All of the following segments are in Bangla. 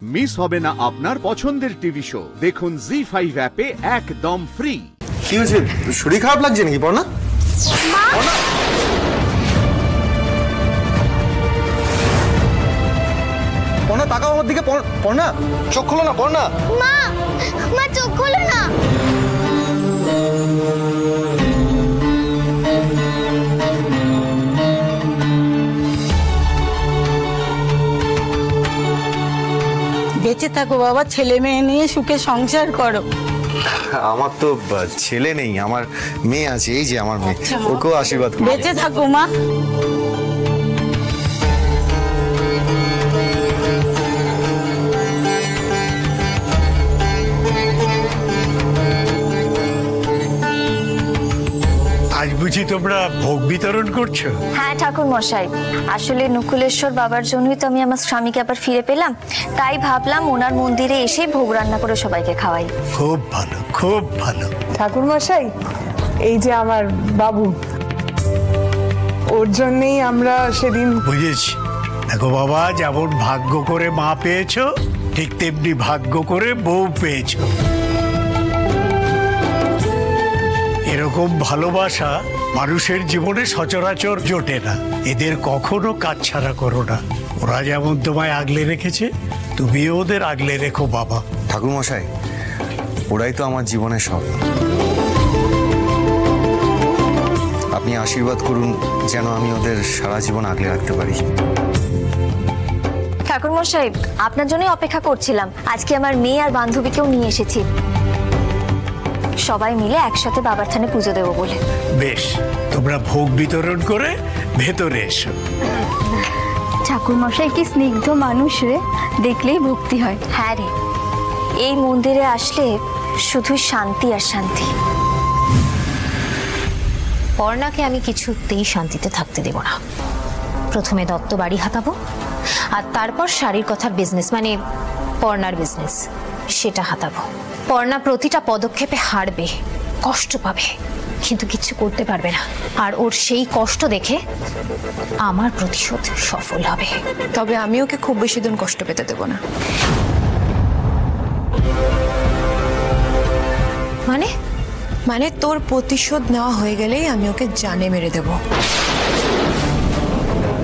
মিস হবে না আপনার পছন্দের টিভি শো। দেখুন জি5 অ্যাপে একদম ফ্রি। কি হয়েছে, শরীর খারাপ লাগছে নাকি পড়না? পড়না তাকাও আমার দিকে। পড়না চোখ খোলো না। পড়না মা, মা চোখ খোলো না। বেঁচে থাকো বাবা, ছেলে মেয়ে নিয়ে সুখে সংসার করো। আমার তো ছেলে নেই, আমার মেয়ে আছে, এই যে আমার মেয়ে, ওকেও আশীর্বাদ করো। বেঁচে থাকো মা। আজ বুঝি তোমরা ভোগ বিতরণ করছো? হ্যাঁ ঠাকুর মশাই, আসলে নকুলেশ্বর বাবার জন্যই তো আমি আমার স্বামীকে আবার ফিরে পেলাম, তাই ভাবলাম ওনার মন্দিরে এসে ভোগ রান্না করে সবাইকে খাওয়াই। খুব ভালো, খুব ভালো। ঠাকুর মশাই, এই যে আমার বাবু, ওর জন্যই আমরা সেদিন। বুঝেছি। দেখো বাবা, যেমন ভাগ্য করে মা পেয়েছো, ঠিক তেমনি ভাগ্য করে বউ পেয়েছো। এরকম ভালোবাসা মানুষের জীবনে সচরাচর জোটে না। এদের কখনো কাজ ছাড়া করো না। ওরা যেমন তোমায় আগলে রেখেছে, তুমিও ওদের আগলে রেখো বাবা। ঠাকুর মশাই, ওরাই তো আমার জীবনের সব। আপনি আশীর্বাদ করুন যেন আমি ওদের সারা জীবন আগলে রাখতে পারি। ঠাকুর মশাই, আপনার জন্যই অপেক্ষা করছিলাম। আজকে আমার মেয়ে আর বান্ধবীকেও নিয়ে এসেছি, সবাই মিলে একসাথে বাবার থানে পুজো দেবো বলে। বেশ, তোমরা ভোগ বিতরণ করে ভেতরে এসো। ঠাকুর মশাই কি স্নিগ্ধ মানুষ রে, দেখলেই ভক্তি হয়। হ্যাঁ রে, এই মন্দিরে আসলে শুধুই শান্তি আর শান্তি। পর্ণাকে আমি কিছুতেই শান্তিতে থাকতে দেব না। প্রথমে দত্ত বাড়ি হাতাবো, আর তারপর শাড়ির কথার বিজনেস, মানে পর্ণার বিজনেস, সেটা হাতাবো। পর্ণা প্রতিটা পদক্ষেপে হারবে, কষ্ট পাবে, কিন্তু কিচ্ছু করতে পারবে না। আর ওর সেই কষ্ট দেখে আমার প্রতিশোধ সফল হবে। তবে আমি ওকে খুব বেশি দিন কষ্ট পেতে দেব না। মানে তোর প্রতিশোধ নেওয়া হয়ে গেলেই আমি ওকে জানে মেরে দেব,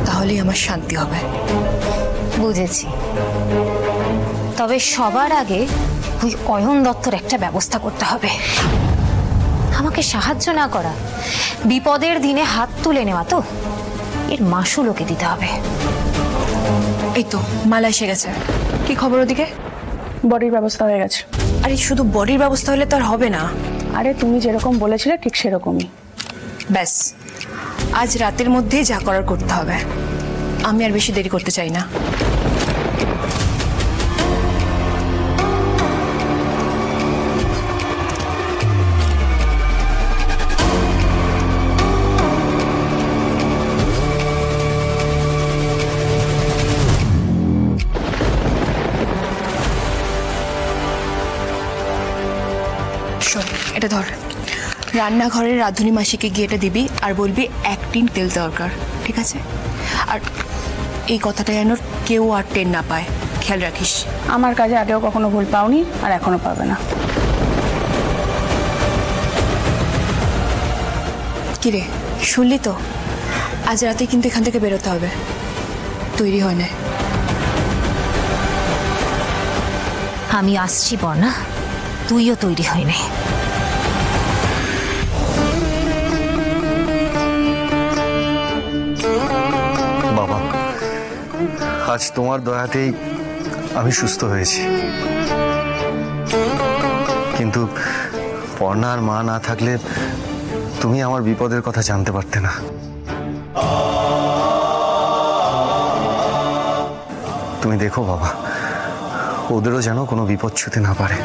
তাহলেই আমার শান্তি হবে। বুঝেছি। তবে সবার আগে ওই অয়ন দত্তর একটা ব্যবস্থা করতে হবে। আমাকে সাহায্য না করা, বিপদের দিনে হাত তুলে নেওয়া, তো এর মাসুল ওকে দিতে হবে। এই তো মালা এসে গেছে। কি খবর ওদিকে? বডির ব্যবস্থা হয়ে গেছে। আরে শুধু বডির ব্যবস্থা হলে তো আর হবে না। আরে তুমি যেরকম বলেছিলে ঠিক সেরকমই। ব্যাস, আজ রাতের মধ্যেই যা করার করতে হবে। আমি আর বেশি দেরি করতে চাই না। এটা ধর, রান্নাঘরের রাঁধুনি মাসিকে গিয়ে এটা দিবি আর বলবি 1 টিন তেল দরকার, ঠিক আছে? আর এই কথাটা যেন কেউ আর টের না পায়, খেয়াল রাখিস। আমার কাজে আগেও কখনো ভুল পাওনি, আর এখনো পাবে না। কিরে, শুনলি তো? আজ রাতে কিন্তু এখান থেকে বেরোতে হবে। তৈরি হয় না? আমি আসছি পর্ণা, তুইও তৈরি হয় না। বাবা, আজ তোমার দয়াতেই আমি সুস্থ হয়েছি, কিন্তু পর্ণার মা না থাকলে তুমি আমার বিপদের কথা জানতে পারতে না। তুমি দেখো বাবা, ওদেরও যেন কোনো বিপদ ছুঁতে না পারে।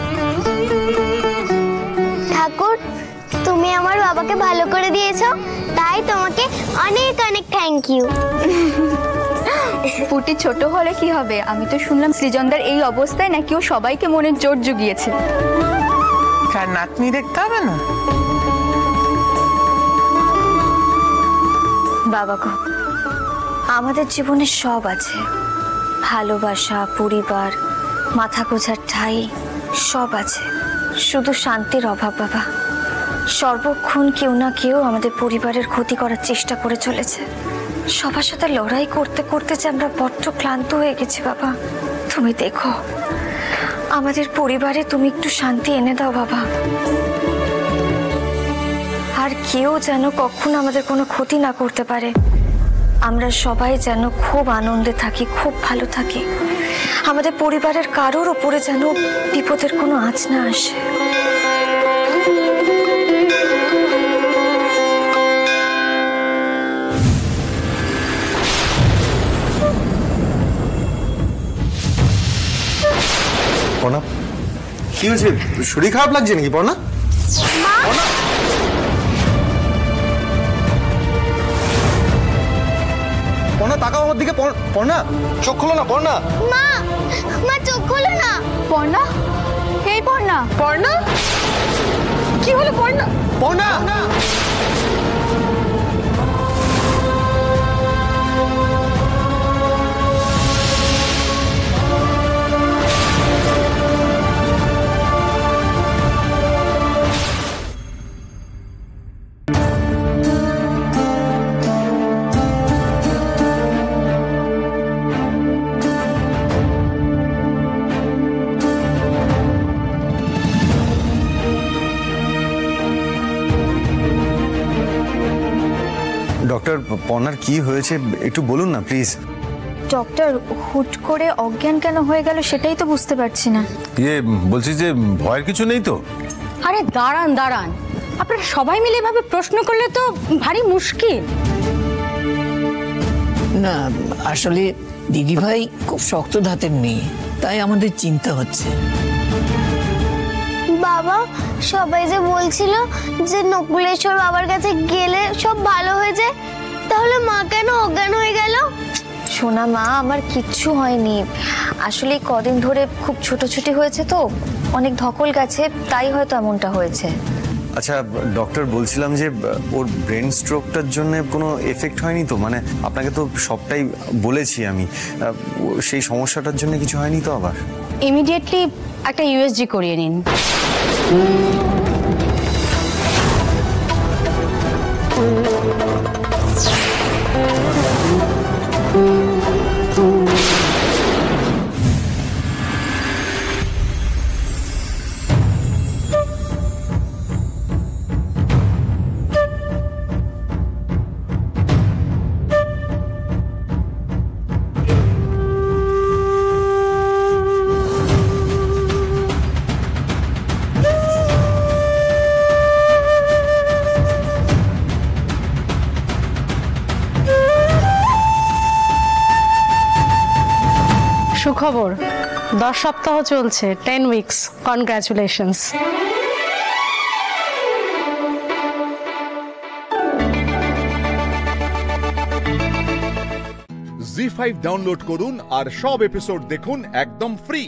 ঠাকুর, তুমি আমার বাবাকে ভালো করে দিয়েছো, তাই তোমাকে অনেক অনেক থ্যাংক ইউ। পুটি ছোট হলে কি হবে? আমি তো শুনলাম সৃজনদার এই অবস্থায় নাকি ও সবাইকে মনের জোর জুগিয়েছে। কার নাতনি দেখতে হবে না? বাবা গো, আমাদের জীবনে সব আছে, ভালোবাসা, পরিবার, মাথা গোজার ঠাই সব আছে, শুধু শান্তির অভাব বাবা। সর্বক্ষণ কেউ না কেউ আমাদের পরিবারের ক্ষতি করার চেষ্টা করে চলেছে। সবার সাথে লড়াই করতে করতে যে আমরা বড্ড ক্লান্ত হয়ে গেছি বাবা। তুমি দেখো আমাদের পরিবারে তুমি একটু শান্তি এনে দাও বাবা। আর কেউ যেন কখনো আমাদের কোনো ক্ষতি না করতে পারে। আমরা সবাই যেন খুব আনন্দে থাকি, খুব ভালো থাকি। আমাদের পরিবারের কারোর ওপরে যেন বিপদের কোনো আঁচ না আসে। পর্ণা, কি হয়েছে? শরীর খারাপ লাগছে নাকি পর্ণা? পর্ণা তাকাও আমার দিকে। পর্ণা চোখ খোলো না। পর্ণা, মা মা চোখ খোলো না। পর্ণা, এই পর্ণা। পর্ণা, কি হলো পর্ণা? পর্ণা ডক্টর, পর্ণার কি হয়েছে একটু বলুন না প্লিজ। ডক্টর, হুট করে অজ্ঞান কেন হয়ে গেল সেটাই তো বুঝতে পারছি না। বলছি যে ভয়ের কিছু নেই তো? আরে দাঁড়ান দাঁড়ান, আপনারা সবাই মিলে এভাবে প্রশ্ন করলে তো ভারী মুশকিল। না, আসলে দিদিভাই খুব শক্ত ধাতের মেয়ে, তাই আমাদের চিন্তা হচ্ছে। বাবা, সবাই যে বলছিল যে নকুলেশ্বর বাবার কাছে গেলে সব ভালো হয়ে যায়, তাহলে মা কেন অজ্ঞান হয়ে গেল? শোনা মা, আমার কিচ্ছু হয়নি। আসলে কদিন ধরে খুব ছোটাছুটি হয়েছে তো, অনেক ধকল গেছে, তাই হয়তো এমনটা হয়েছে। আচ্ছা ডক্টর, বলছিলাম যে ওর ব্রেন স্ট্রোকটার জন্য কোনো এফেক্ট হয়নি তো? মানে আপনাকে তো সবটাই বলেছি আমি, সেই সমস্যাটার জন্য কিছু হয়নি তো আবার? ইমিডিয়েটলি একটা ইউএসজি করিয়ে নিন। সুখবর, 10 সপ্তাহ চলছে, 10 উইকস। কনগ্রাচুলেশনস। জি5 ডাউনলোড করুন আর সব এপিসোড দেখুন একদম ফ্রি।